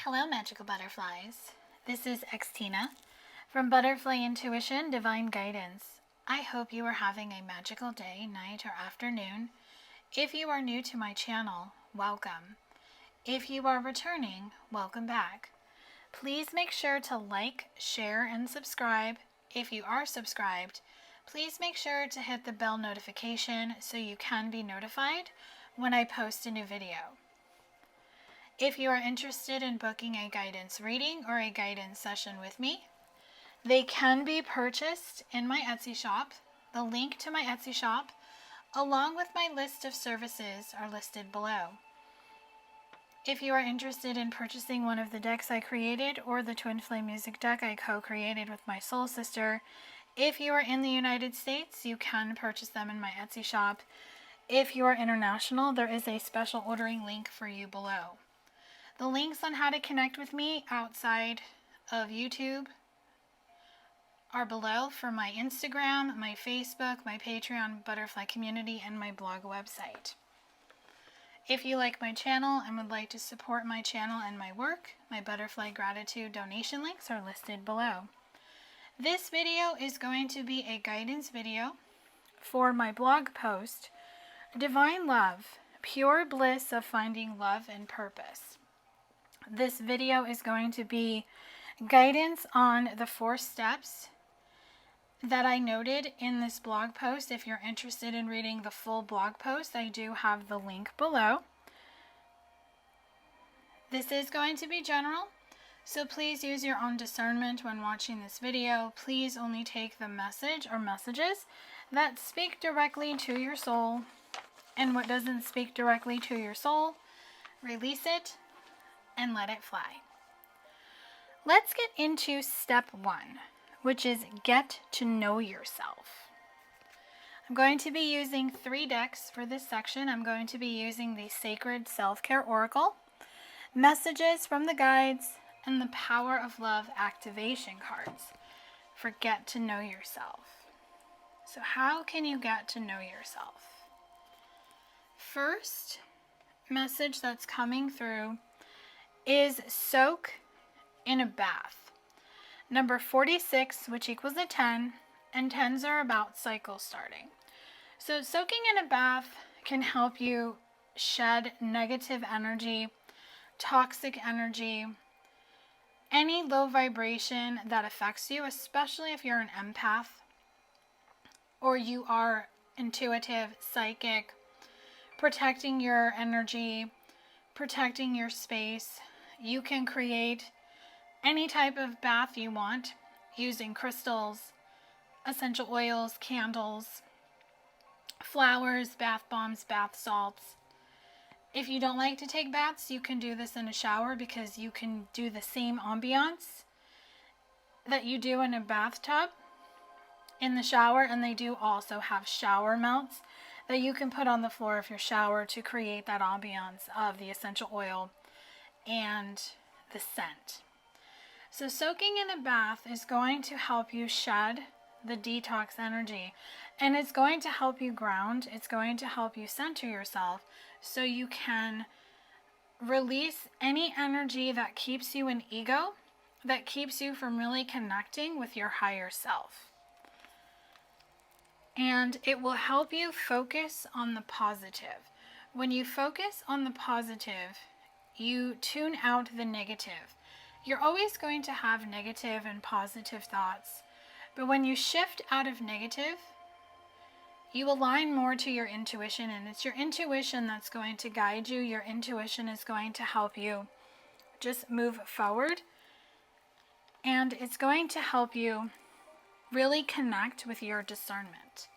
Hello, magical butterflies. This is Xtina from Butterfly Intuition Divine Guidance. I hope you are having a magical day, night, or afternoon. If you are new to my channel, welcome. If you are returning, welcome back. Please make sure to like, share, and subscribe. If you are subscribed, please make sure to hit the bell notification so you can be notified when I post a new video. If you are interested in booking a guidance reading or a guidance session with me, they can be purchased in my Etsy shop. The link to my Etsy shop, along with my list of services, are listed below. If you are interested in purchasing one of the decks I created or the Twin Flame music deck I co-created with my soul sister, if you are in the United States, you can purchase them in my Etsy shop. If you are international, there is a special ordering link for you below. The links on how to connect with me outside of YouTube are below for my Instagram, my Facebook, my Patreon butterfly community, and my blog website. If you like my channel and would like to support my channel and my work, my butterfly gratitude donation links are listed below. This video is going to be a guidance video for my blog post, Divine Love, Pure Bliss of Finding Love and Purpose. This video is going to be guidance on the 4 steps that I noted in this blog post. If you're interested in reading the full blog post, I do have the link below. This is going to be general, so please use your own discernment when watching this video. Please only take the message or messages that speak directly to your soul, and what doesn't speak directly to your soul, release it and let it fly. Let's get into step 1, which is get to know yourself. I'm going to be using 3 decks for this section. I'm going to be using the Sacred Self-Care Oracle, Messages from the Guides, and the Power of Love activation cards for get to know yourself. So how can you get to know yourself? First message that's coming through is soak in a bath. Number 46, which equals a 10, and 10s are about cycle starting. So soaking in a bath can help you shed negative energy, toxic energy, any low vibration that affects you, especially if you're an empath or you are intuitive, psychic, protecting your energy, protecting your space. You can create any type of bath you want using crystals, essential oils, candles, flowers, bath bombs, bath salts. If you don't like to take baths, you can do this in a shower because you can do the same ambiance that you do in a bathtub in the shower, and they do also have shower melts that you can put on the floor of your shower to create that ambiance of the essential oil and the scent. So soaking in a bath is going to help you shed the detox energy, and it's going to help you ground. It's going to help you center yourself so you can release any energy that keeps you in ego, that keeps you from really connecting with your higher self. And it will help you focus on the positive. When you focus on the positive, you tune out the negative. You're always going to have negative and positive thoughts, but when you shift out of negative, you align more to your intuition, and it's your intuition that's going to guide you. Your intuition is going to help you just move forward, and it's going to help you really connect with your discernment.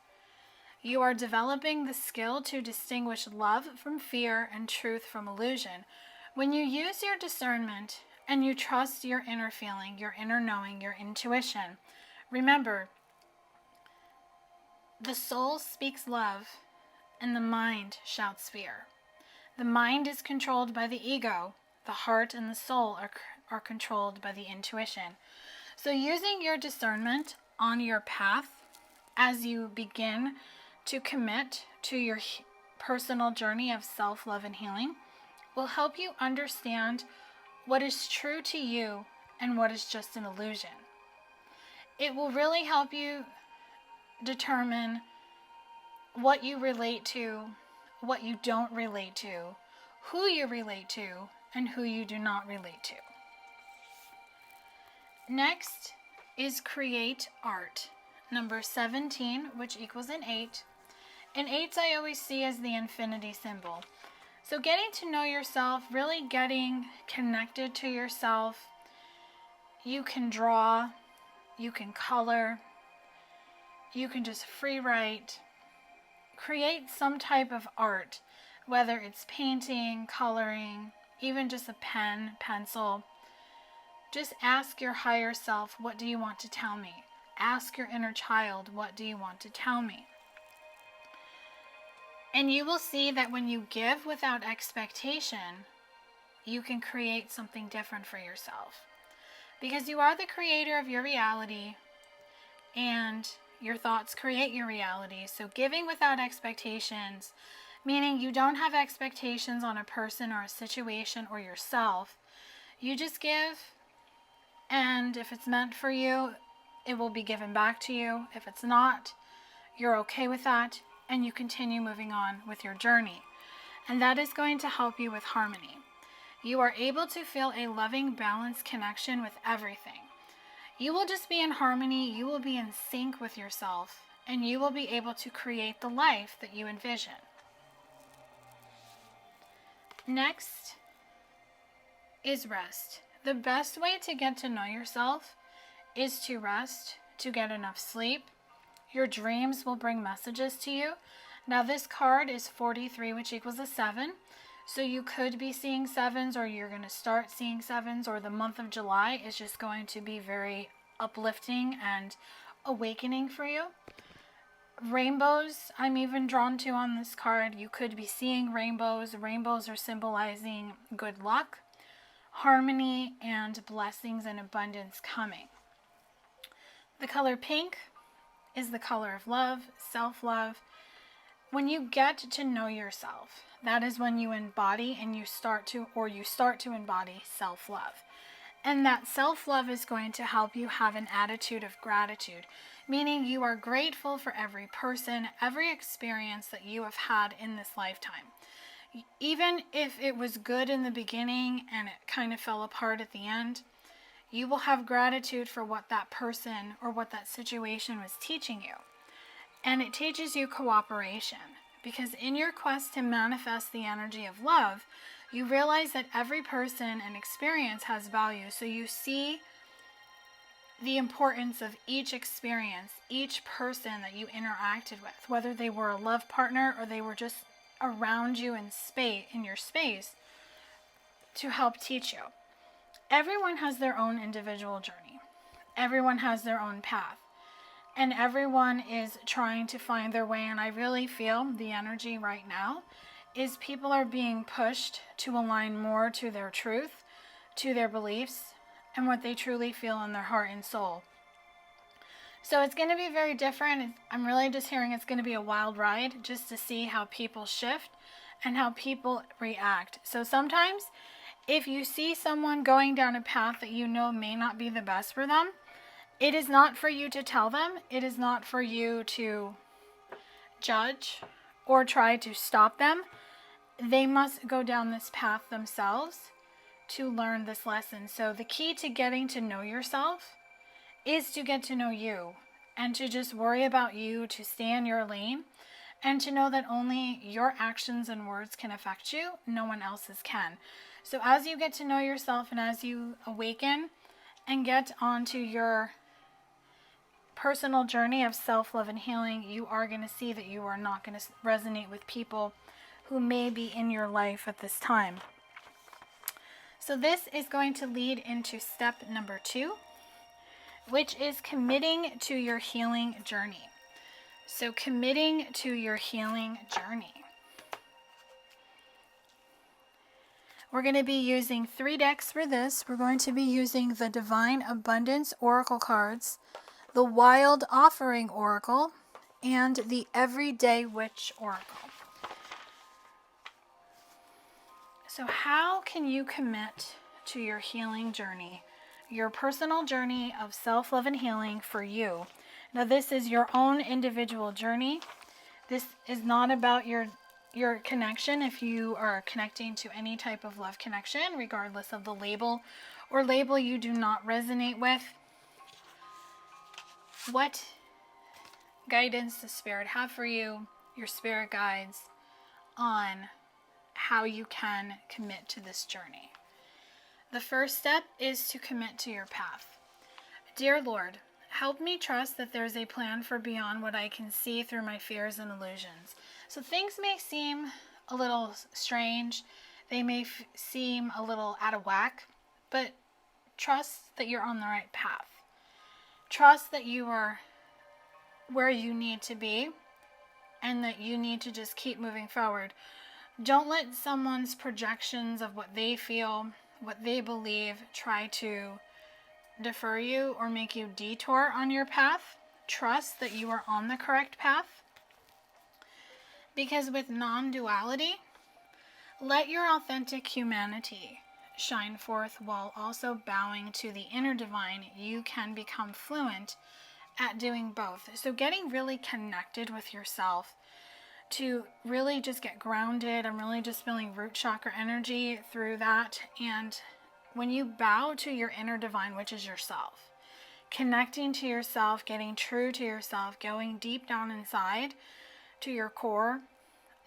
You are developing the skill to distinguish love from fear and truth from illusion. When you use your discernment and you trust your inner feeling, your inner knowing, your intuition, remember, the soul speaks love and the mind shouts fear. The mind is controlled by the ego. The heart and the soul are controlled by the intuition. So using your discernment on your path as you begin to commit to your personal journey of self-love and healing will help you understand what is true to you and what is just an illusion. It will really help you determine what you relate to, what you don't relate to, who you relate to, and who you do not relate to. Next is create art. Number 17, which equals an 8. And 8s I always see as the infinity symbol. So getting to know yourself, really getting connected to yourself. You can draw, you can color, you can just free write, create some type of art, whether it's painting, coloring, even just a pen, pencil. Just ask your higher self, what do you want to tell me? Ask your inner child, what do you want to tell me? And you will see that when you give without expectation, you can create something different for yourself. Because you are the creator of your reality, and your thoughts create your reality. So giving without expectations, meaning you don't have expectations on a person or a situation or yourself. You just give, and if it's meant for you, it will be given back to you. If it's not, you're okay with that, and you continue moving on with your journey. And that is going to help you with harmony. You are able to feel a loving, balanced connection with everything. You will just be in harmony, you will be in sync with yourself, and you will be able to create the life that you envision. Next is rest. The best way to get to know yourself is to rest, to get enough sleep. Your dreams will bring messages to you. Now this card is 43, which equals a 7. So you could be seeing 7s, or you're going to start seeing 7s, or the month of July is just going to be very uplifting and awakening for you. Rainbows, I'm even drawn to on this card. You could be seeing rainbows. Rainbows are symbolizing good luck, harmony, and blessings and abundance coming. The color pink is the color of love, self-love. When you get to know yourself, that is when you embody and you start to embody self-love. And that self-love is going to help you have an attitude of gratitude, meaning you are grateful for every person, every experience that you have had in this lifetime. Even if it was good in the beginning and it kind of fell apart at the end, you will have gratitude for what that person or what that situation was teaching you. And it teaches you cooperation, because in your quest to manifest the energy of love, you realize that every person and experience has value. So you see the importance of each experience, each person that you interacted with, whether they were a love partner or they were just around you in your space to help teach you. Everyone has their own individual journey. Everyone has their own path. And everyone is trying to find their way. And I really feel the energy right now is people are being pushed to align more to their truth, to their beliefs, and what they truly feel in their heart and soul. So it's going to be very different. I'm really just hearing it's going to be a wild ride just to see how people shift and how people react. So sometimes if you see someone going down a path that you know may not be the best for them, it is not for you to tell them. It is not for you to judge or try to stop them. They must go down this path themselves to learn this lesson. So the key to getting to know yourself is to get to know you and to just worry about you, to stay in your lane, and to know that only your actions and words can affect you. No one else's can. So as you get to know yourself and as you awaken and get onto your personal journey of self-love and healing, you are going to see that you are not going to resonate with people who may be in your life at this time. So this is going to lead into step number 2, which is committing to your healing journey. So committing to your healing journey. We're going to be using 3 decks for this. We're going to be using the Divine Abundance Oracle cards, the Wild Offering Oracle, and the Everyday Witch Oracle. So how can you commit to your healing journey, your personal journey of self-love and healing for you. Now, this is your own individual journey. This is not about your connection. If you are connecting to any type of love connection, regardless of the label or label you do not resonate with, what guidance does Spirit have for you, your spirit guides, on how you can commit to this journey? The first step is to commit to your path. Dear Lord, help me trust that there's a plan for beyond what I can see through my fears and illusions. So things may seem a little strange. They may seem a little out of whack, but trust that you're on the right path. Trust that you are where you need to be and that you need to just keep moving forward. Don't let someone's projections of what they feel, what they believe, try to defer you or make you detour on your path. Trust that you are on the correct path. Because with non-duality, let your authentic humanity shine forth while also bowing to the inner divine. You can become fluent at doing both. So getting really connected with yourself to really just get grounded. I'm really just feeling root chakra energy through that. And when you bow to your inner divine, which is yourself, connecting to yourself, getting true to yourself, going deep down inside to your core,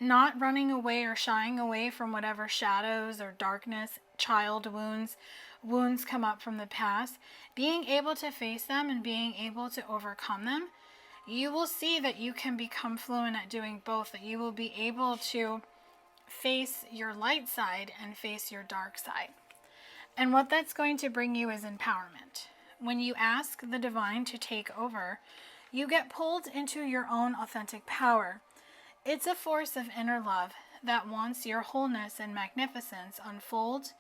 not running away or shying away from whatever shadows or darkness, child wounds come up from the past, being able to face them and being able to overcome them, you will see that you can become fluent at doing both, that you will be able to face your light side and face your dark side. And what that's going to bring you is empowerment. When you ask the divine to take over, you get pulled into your own authentic power. It's a force of inner love that wants your wholeness and magnificence unfold.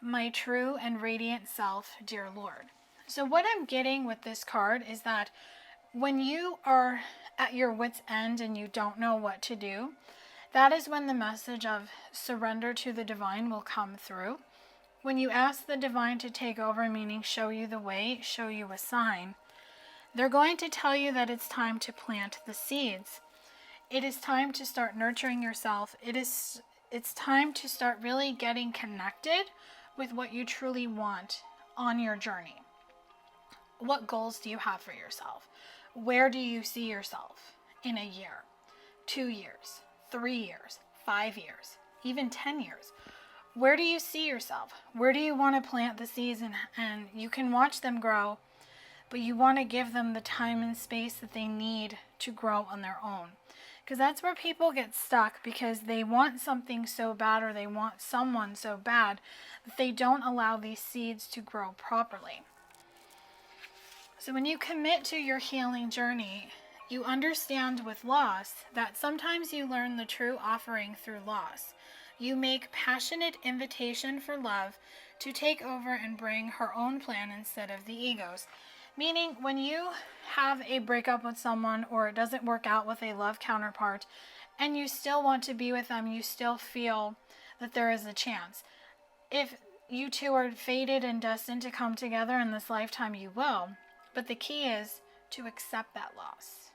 My true and radiant self, dear Lord. So what I'm getting with this card is that when you are at your wit's end and you don't know what to do, that is when the message of surrender to the divine will come through. When you ask the divine to take over, meaning show you the way, show you a sign, they're going to tell you that it's time to plant the seeds. It is time to start nurturing yourself. It's time to start really getting connected with what you truly want on your journey. What goals do you have for yourself? Where do you see yourself in a year, 2 years, 3 years, 5 years, even 10 years? Where do you see yourself? Where do you want to plant the seeds? And you can watch them grow, but you want to give them the time and space that they need to grow on their own. Because that's where people get stuck, because they want something so bad or they want someone so bad that they don't allow these seeds to grow properly. So when you commit to your healing journey, you understand with loss that sometimes you learn the true offering through loss. You make passionate invitation for love to take over and bring her own plan instead of the ego's. Meaning, when you have a breakup with someone or it doesn't work out with a love counterpart and you still want to be with them, you still feel that there is a chance. If you two are fated and destined to come together in this lifetime, you will. But the key is to accept that loss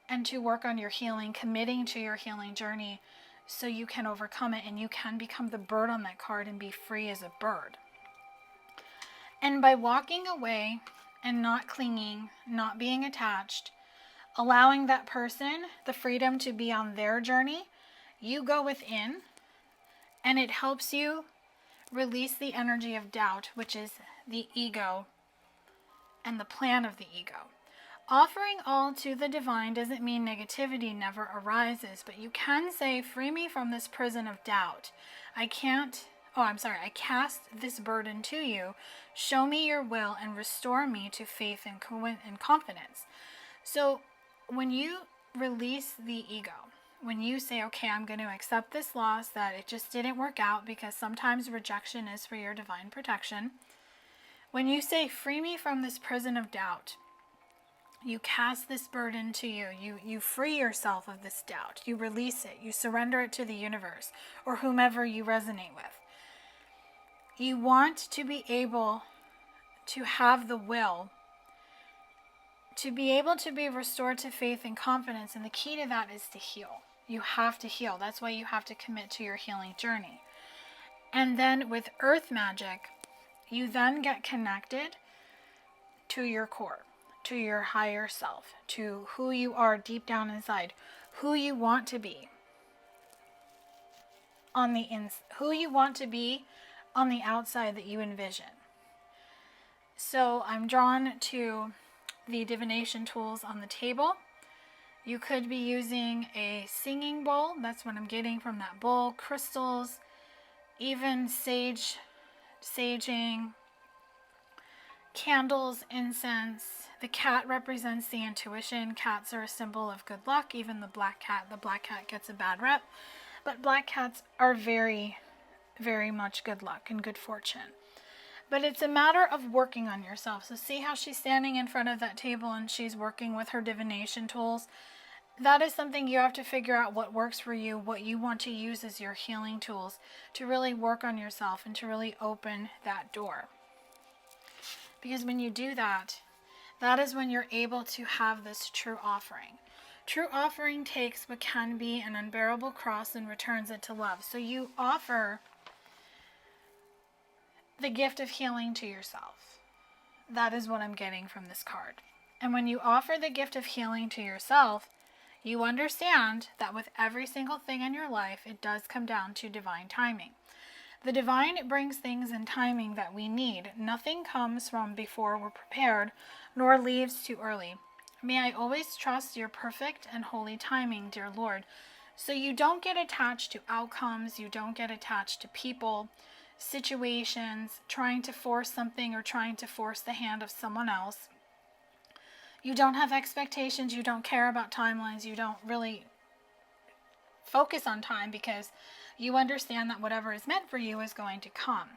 and to work on your healing, committing to your healing journey so you can overcome it and you can become the bird on that card and be free as a bird. And by walking away and not clinging, not being attached, allowing that person the freedom to be on their journey, you go within and it helps you release the energy of doubt, which is the ego and the plan of the ego. Offering all to the divine doesn't mean negativity never arises, but you can say, free me from this prison of doubt. I cast this burden to you. Show me your will and restore me to faith and confidence. So when you release the ego, when you say, okay, I'm going to accept this loss, that it just didn't work out, because sometimes rejection is for your divine protection. When you say, free me from this prison of doubt, you cast this burden to you. You free yourself of this doubt. You release it. You surrender it to the universe or whomever you resonate with. You want to be able to have the will to be able to be restored to faith and confidence. And the key to that is to heal. You have to heal. That's why you have to commit to your healing journey. And then with earth magic, you then get connected to your core, to your higher self, to who you are deep down inside, who you want to be on the who you want to be on the outside that you envision. So I'm drawn to the divination tools on the table. You could be using a singing bowl. That's what I'm getting from that bowl. Crystals, even saging, candles, incense. The cat represents the intuition. Cats are a symbol of good luck. Even the black cat gets a bad rep. But black cats are very, very much good luck and good fortune. But it's a matter of working on yourself. So see how she's standing in front of that table and she's working with her divination tools. That is something you have to figure out what works for you, what you want to use as your healing tools to really work on yourself and to really open that door. Because when you do that, that is when you're able to have this true offering. True offering takes what can be an unbearable cross and returns it to love. So you offer the gift of healing to yourself. That is what I'm getting from this card. And when you offer the gift of healing to yourself, you understand that with every single thing in your life, it does come down to divine timing. The divine brings things in timing that we need. Nothing comes from before we're prepared, nor leaves too early. May I always trust your perfect and holy timing, dear Lord. So you don't get attached to outcomes, you don't get attached to people, situations, trying to force something or trying to force the hand of someone else. You don't have expectations, you don't care about timelines, you don't really focus on time because you understand that whatever is meant for you is going to come.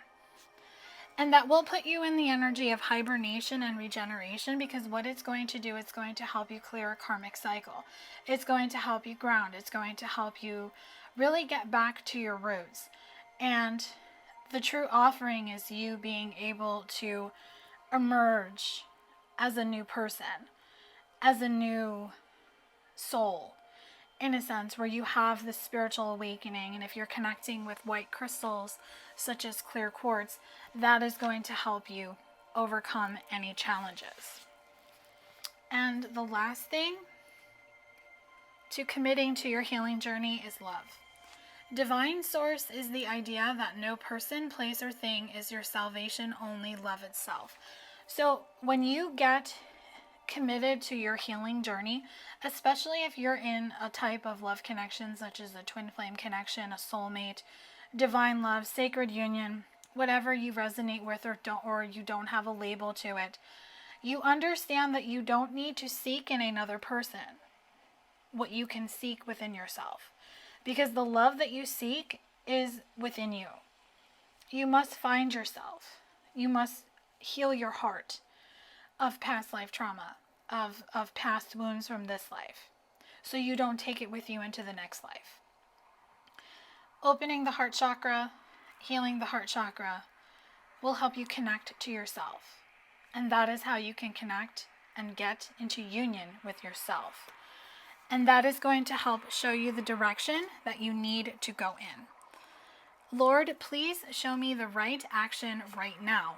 And that will put you in the energy of hibernation and regeneration, because what it's going to do, it's going to help you clear a karmic cycle. It's going to help you ground. It's going to help you really get back to your roots. And the true offering is you being able to emerge as a new person, as a new soul, in a sense, where you have this spiritual awakening. And if you're connecting with white crystals, such as clear quartz, that is going to help you overcome any challenges. And the last thing to committing to your healing journey is love. Divine source is the idea that no person, place, or thing is your salvation, only love itself. So when you get committed to your healing journey, especially if you're in a type of love connection such as a twin flame connection, a soulmate, divine love, sacred union, whatever you resonate with or you don't have a label to it, you understand that you don't need to seek in another person what you can seek within yourself, because the love that you seek is within you. You must find yourself. You must heal your heart of past life trauma, of past wounds from this life, so you don't take it with you into the next life. Opening the heart chakra, healing the heart chakra will help you connect to yourself. And that is how you can connect and get into union with yourself. And that is going to help show you the direction that you need to go in. Lord, please show me the right action right now.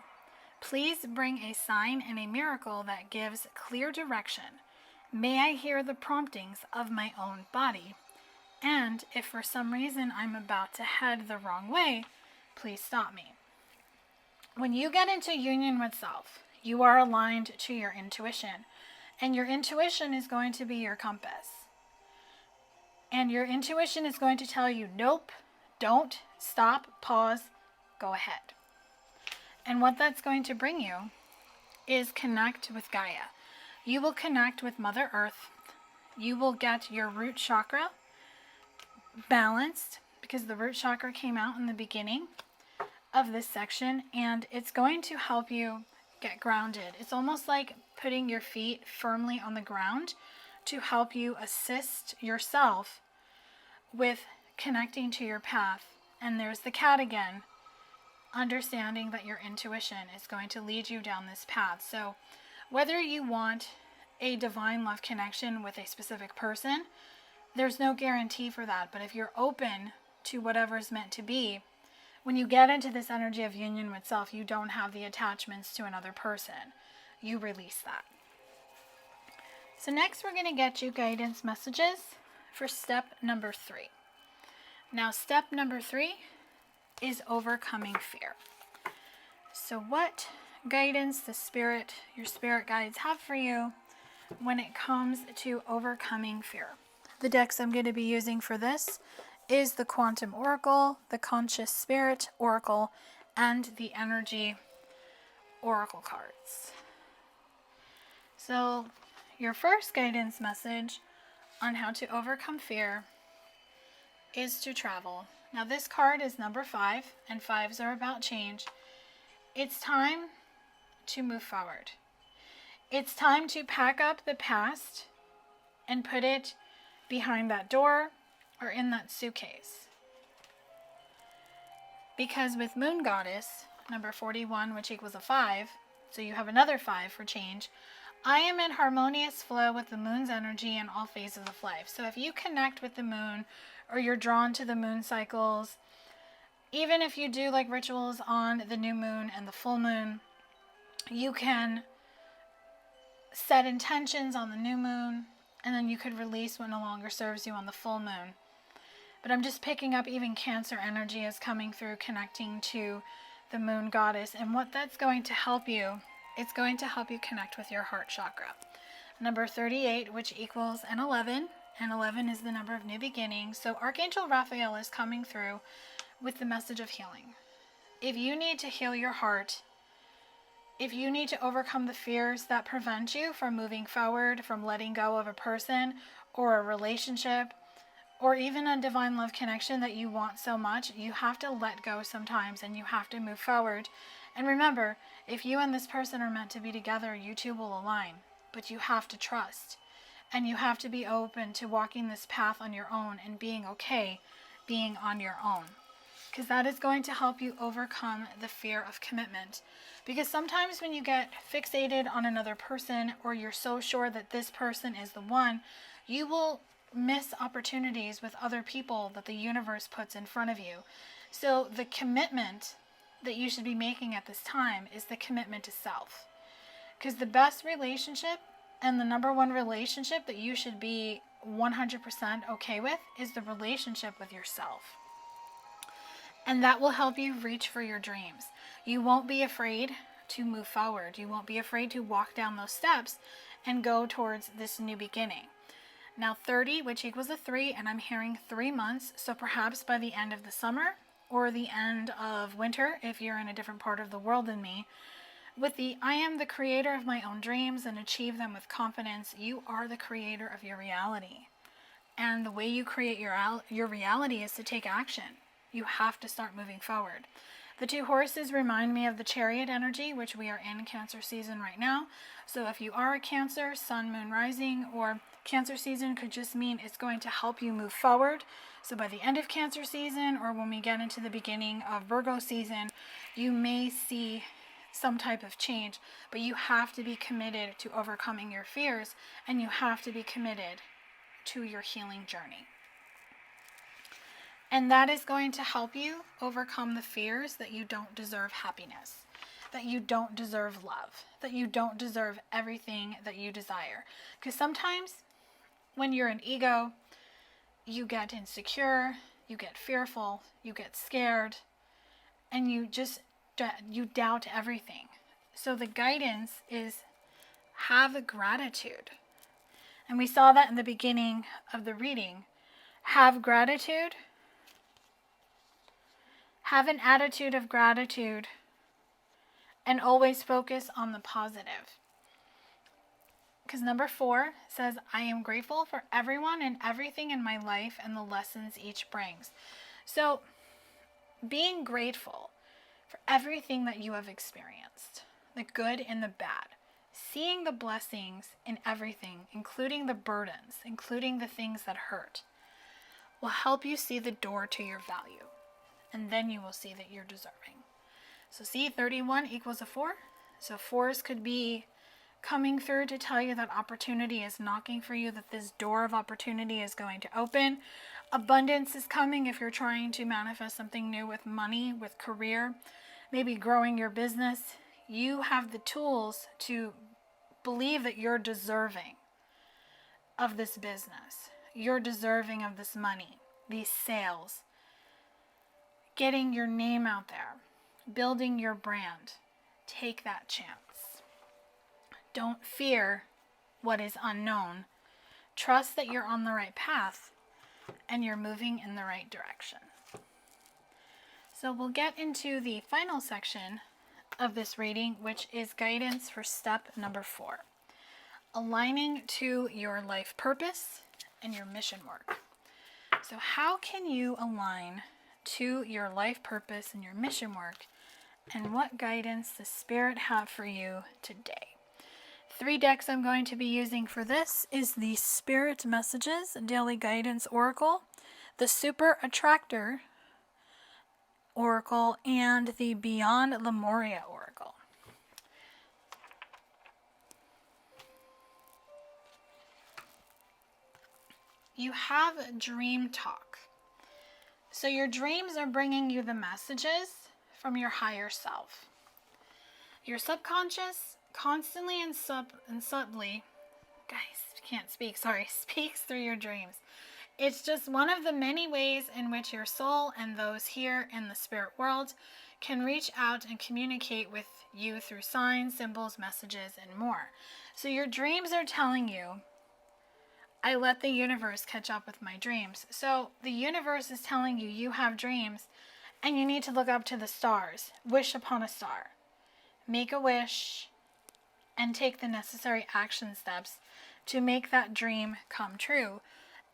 Please bring a sign and a miracle that gives clear direction. May I hear the promptings of my own body. And if for some reason I'm about to head the wrong way, please stop me. When you get into union with self, you are aligned to your intuition. And your intuition is going to be your compass. And your intuition is going to tell you, nope, don't, stop, pause, go ahead. And what that's going to bring you is connect with Gaia. You will connect with Mother Earth. You will get your root chakra balanced, because the root chakra came out in the beginning of this section, and it's going to help you get grounded. It's almost like putting your feet firmly on the ground to help you assist yourself with connecting to your path. And there's the cat again. understanding that your intuition is going to lead you down this path. So whether you want a divine love connection with a specific person, there's no guarantee for that. But if you're open to whatever is meant to be, when you get into this energy of union with self, you don't have the attachments to another person. You release that. So next we're going to get you guidance messages for step number 3. Now step number 3 is overcoming fear. So what guidance your spirit guides have for you when it comes to overcoming fear? The decks I'm going to be using for this is the Quantum Oracle, the Conscious Spirit Oracle, and the Energy Oracle cards. So your first guidance message on how to overcome fear is to travel. Now this card is number 5, and 5s are about change. It's time to move forward. It's time to pack up the past and put it behind that door or in that suitcase. Because with Moon Goddess, number 41, which equals a 5, so you have another 5 for change, I am in harmonious flow with the moon's energy in all phases of life. So if you connect with the moon, or you're drawn to the moon cycles, even if you do like rituals on the new moon and the full moon, you can set intentions on the new moon, and then you could release what no longer serves you on the full moon. But I'm just picking up even Cancer energy is coming through, connecting to the Moon Goddess, and what that's going to help you, it's going to help you connect with your heart chakra. Number 38, which equals an 11, and 11 is the number of new beginnings. So Archangel Raphael is coming through with the message of healing. If you need to heal your heart, if you need to overcome the fears that prevent you from moving forward, from letting go of a person or a relationship, or even a divine love connection that you want so much, you have to let go sometimes and you have to move forward. And remember, if you and this person are meant to be together, you two will align. But you have to trust. And you have to be open to walking this path on your own and being okay being on your own. Because that is going to help you overcome the fear of commitment. Because sometimes when you get fixated on another person, or you're so sure that this person is the one, you will miss opportunities with other people that the universe puts in front of you. So the commitment that you should be making at this time is the commitment to self. Because the best relationship and the number one relationship that you should be 100% okay with is the relationship with yourself. And that will help you reach for your dreams. You won't be afraid to move forward. You won't be afraid to walk down those steps and go towards this new beginning. Now 30, which equals a 3, and I'm hearing 3 months, so perhaps by the end of the summer or the end of winter, if you're in a different part of the world than me, with the I am the creator of my own dreams and achieve them with confidence, you are the creator of your reality. And the way you create your reality is to take action. You have to start moving forward. The 2 horses remind me of the Chariot energy, which we are in Cancer season right now. So if you are a Cancer, Sun, Moon, Rising, or Cancer season could just mean it's going to help you move forward. So by the end of Cancer season, or when we get into the beginning of Virgo season, you may see some type of change, but you have to be committed to overcoming your fears, and you have to be committed to your healing journey. And that is going to help you overcome the fears that you don't deserve happiness, that you don't deserve love, that you don't deserve everything that you desire. Because sometimes when you're an ego, you get insecure, you get fearful, you get scared, and you doubt everything. So the guidance is have gratitude. And we saw that in the beginning of the reading. Have gratitude. Have an attitude of gratitude, and always focus on the positive. Because number 4 says, I am grateful for everyone and everything in my life and the lessons each brings. So being grateful for everything that you have experienced, the good and the bad, seeing the blessings in everything, including the burdens, including the things that hurt, will help you see the door to your value. And then you will see that you're deserving. So see, 31 equals a 4. So 4s could be coming through to tell you that opportunity is knocking for you, that this door of opportunity is going to open. Abundance is coming if you're trying to manifest something new with money, with career, maybe growing your business. You have the tools to believe that you're deserving of this business. You're deserving of this money, these sales, getting your name out there, building your brand. Take that chance. Don't fear what is unknown. Trust that you're on the right path and you're moving in the right direction. So we'll get into the final section of this reading, which is guidance for step number 4. Aligning to your life purpose and your mission work. So how can you align to your life purpose and your mission work, and what guidance does Spirit have for you today? 3 decks I'm going to be using for this is the Spirit Messages Daily Guidance Oracle, the Super Attractor Oracle, and the Beyond Lemuria Oracle. You have dream talk. So your dreams are bringing you the messages from your higher self. Your subconscious constantly and subtly, speaks through your dreams. It's just one of the many ways in which your soul and those here in the spirit world can reach out and communicate with you through signs, symbols, messages, and more. So your dreams are telling you, I let the universe catch up with my dreams. So the universe is telling you you have dreams and you need to look up to the stars. Wish upon a star. Make a wish and take the necessary action steps to make that dream come true.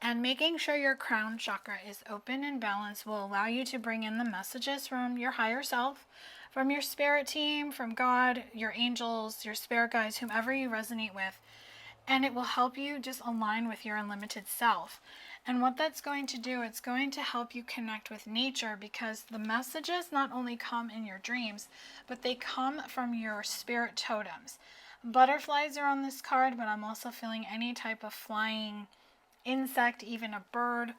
And making sure your crown chakra is open and balanced will allow you to bring in the messages from your higher self, from your spirit team, from God, your angels, your spirit guides, whomever you resonate with. And it will help you just align with your unlimited self. And what that's going to do, it's going to help you connect with nature, because the messages not only come in your dreams, but they come from your spirit totems. Butterflies are on this card, but I'm also feeling any type of flying insect, even a bird.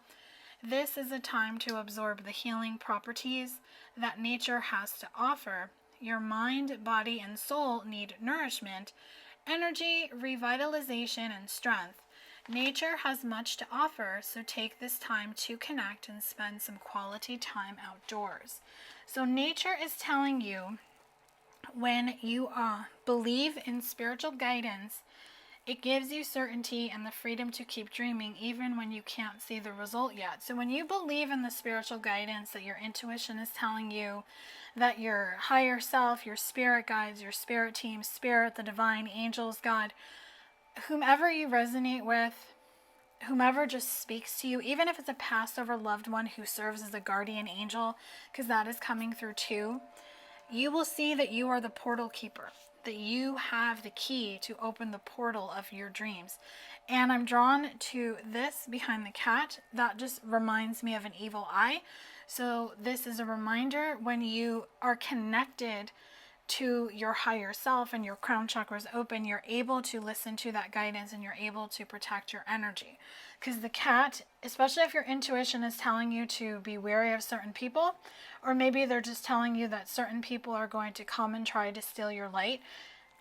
This is a time to absorb the healing properties that nature has to offer. Your mind, body, and soul need nourishment, energy, revitalization, and strength. Nature has much to offer, so take this time to connect and spend some quality time outdoors. So nature is telling you, when you believe in spiritual guidance, it gives you certainty and the freedom to keep dreaming even when you can't see the result yet. So when you believe in the spiritual guidance that your intuition is telling you, that your higher self, your spirit guides, your spirit team, spirit, the divine, angels, God, whomever you resonate with, whomever just speaks to you, even if it's a passed over loved one who serves as a guardian angel, because that is coming through too, you will see that you are the portal keeper, that you have the key to open the portal of your dreams. And I'm drawn to this behind the cat. That just reminds me of an evil eye. So this is a reminder, when you are connected to your higher self and your crown chakra is open, you're able to listen to that guidance and you're able to protect your energy. Because the cat, especially if your intuition is telling you to be wary of certain people, or maybe they're just telling you that certain people are going to come and try to steal your light,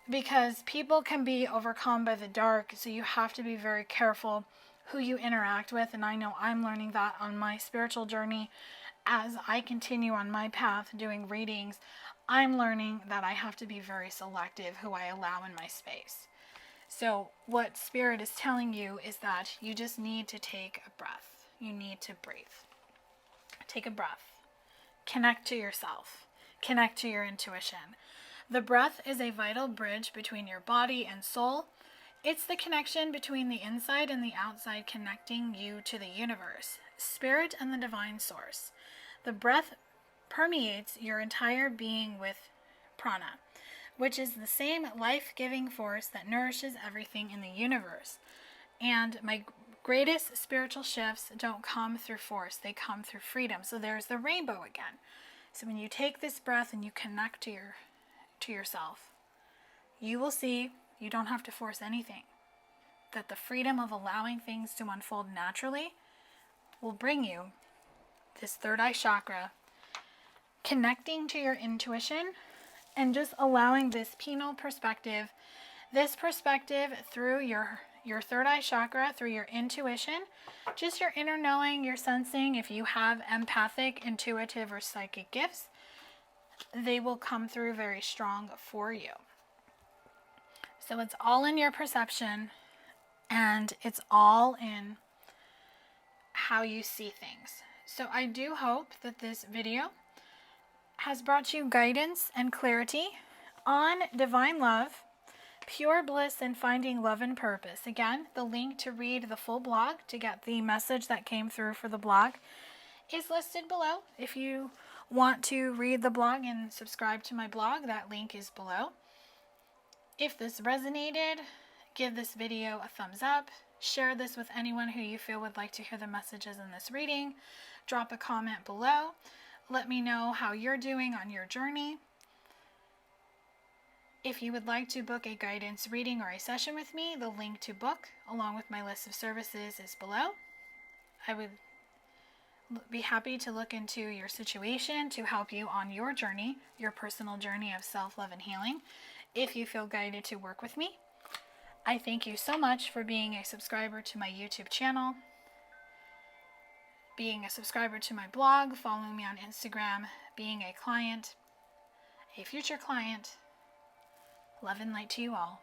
because people can be overcome by the dark, so you have to be very careful who you interact with. And I know I'm learning that on my spiritual journey. As I continue on my path doing readings, I'm learning that I have to be very selective who I allow in my space. So what Spirit is telling you is that you just need to take a breath. You need to breathe. Take a breath. Connect to yourself. Connect to your intuition. The breath is a vital bridge between your body and soul. It's the connection between the inside and the outside, connecting you to the universe, spirit, and the divine source. The breath permeates your entire being with prana, which is the same life-giving force that nourishes everything in the universe. And my greatest spiritual shifts don't come through force, they come through freedom. So there's the rainbow again. So when you take this breath and you connect to yourself, you will see you don't have to force anything. That the freedom of allowing things to unfold naturally will bring you this third eye chakra, connecting to your intuition and just allowing this penal perspective, this perspective through your third eye chakra, through your intuition, just your inner knowing, your sensing. If you have empathic, intuitive, or psychic gifts, they will come through very strong for you. So it's all in your perception, and it's all in how you see things. So I do hope that this video has brought you guidance and clarity on divine love, pure bliss, and finding love and purpose. Again, the link to read the full blog, to get the message that came through for the blog, is listed below. If you want to read the blog and subscribe to my blog, that link is below. If this resonated, give this video a thumbs up. Share this with anyone who you feel would like to hear the messages in this reading. Drop a comment below. Let me know how you're doing on your journey. If you would like to book a guidance reading or a session with me, the link to book, along with my list of services, is below. I would be happy to look into your situation to help you on your journey, your personal journey of self-love and healing, if you feel guided to work with me. I thank you so much for being a subscriber to my YouTube channel, being a subscriber to my blog, following me on Instagram, being a client, a future client. Love and light to you all.